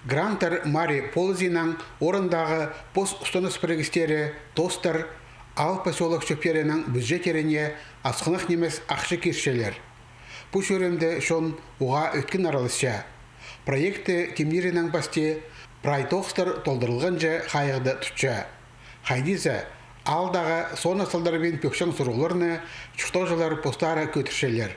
Грантер Мари Ползинан орындағы пост ұстаныс бірігістері тостар ал поселок шөптерінің бюджетеріне асқынық немес ақшы кершелер. Бұл шөрімді шон оға өткен аралысша. Проекты темнерінің басте прайтоқстар толдырылған жа қайықты тұтша. Хайдиза алдағы сон асылдарымен пөкшен сұрғыларыны чүқтау постары көтіршелер.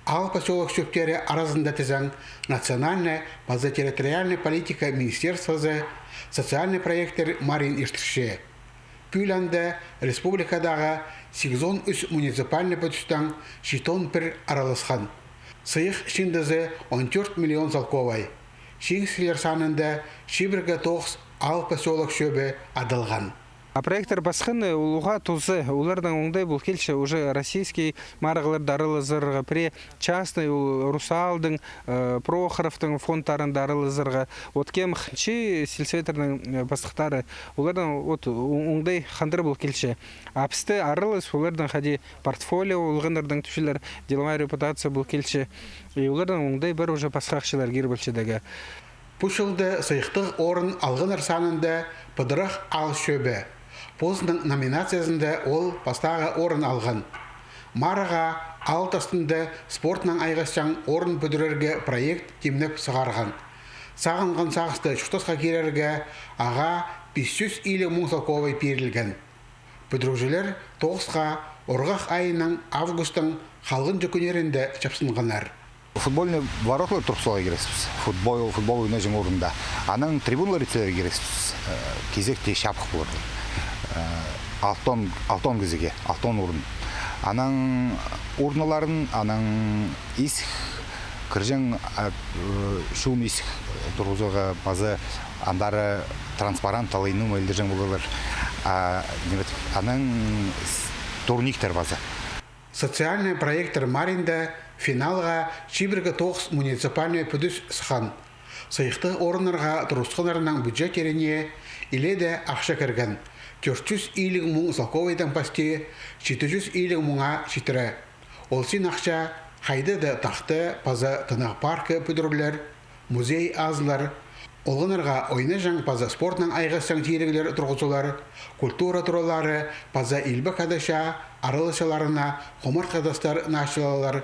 Ал поселок шөптері арасында тізің национальная базотерриториальная политика министерствозы социальный проекттер Марин Иштірше. Пүйләнді республикадағы 83 муниципальный бүтістан шитон пір аралысқан. Сыйық шиндізі 14 миллион залковай. Шеңсілер санында шибіргі 9 ал поселок шөбі адылған. А проекттер басқан улуға тузы, олардан оңдай бұл келші уже российский марғылар дарылы зырға, пре частный Русалдың, Прохоровтың фондтарын дарылы зырға. Кем хынчы сельсветердің бастықтары, олардан оңдай қандыр бұл келші. Апсты арылыз, олардан қади портфолио, олғындардың түшілер, деловая репутация бұл келші. Олардан оңдай бір уже басқақшылар кер білшедегі. Пұшылды сыйықтық орын алғыныр санында пыдырық ал шөбі. Позының номинациясында ол бастағы орын алған. Мараға алтастында спортның айғасчан орын бүдірерге проект темнеп сығарған. Сағынған сағысты шұқтасқа керерге аға 500 илі мұңсалковай перілген. Бүдіргжілер 9-ға орғақ айының августың қалғын жүкінерінде чапсынғанар. Футбольный воротлы тұрсуға кересіз. Футбол ойна жың орында. Аның трибунлар етселер кересіз. Кезекте шапық болырды. Алтон кезеге, алтон орын. Аның орналарын, аның исх, кіржің шуым исх тұрғызуға базы андары транспарант алайының өлдіржің болылар. Аның турниктер базы. Социальный проекттер Маринда финалға Чибіргі 9 муниципальный пүдіс сыған. Сыйықты орынырға тұрысқынарының бюджетеріне иледе ақша кірген. 400 илік мұң залковайдан пасте 700 илік мұңа шитірі. Ол сен ақша қайды да тақты паза тынақ паркі пүдірлер, музей азылар, олғынырға ойны жаң паза спортның айғыстан тиірігілер тұрғызулар, культура тұралары, паза илбі қадаша, арылышаларына қомыр қадастар нашылалар,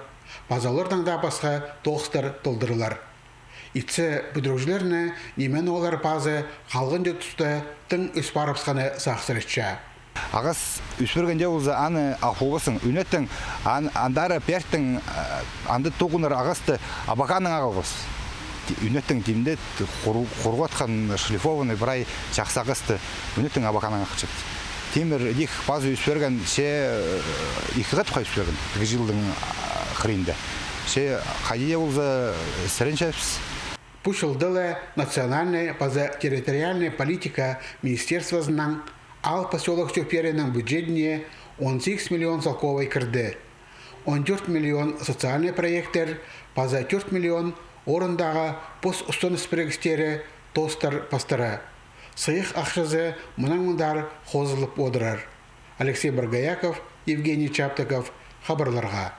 пазалардан да басқа тоғыстар толдырылар. Итсе бүдіргілеріне немен олар пазы қалғын де тұсты тың үс барапсқаны сақсырытша. Ағыз үспіргенде олзы аны ақуғысын, үнеттің андары перттің анды тоғыныр ағысты абақаның ағылғыз. Үнеттің деймде қорғатқан шлифованный бірай жақсағысты үнеттің абақаның ақчып. Темір дек пазы үспірген ше иқығат қай үспірген, жылдың қырында. Ше қайдеде олзы сіреншәпсіз. Пушылдылы национальная территориальная политика министерствозынан ал поселок шөптерінің бюджетіне 18 миллион залковай кірді. 14 миллион социальный проекттер, 4 миллион орындағы пост ұстаныс бірігістері тостар пастыры. Сыйық ақшызы мұнан-мұндар қозылып одырар. Алексей Баргаяков, Евгений Чаптыков, хабарларға.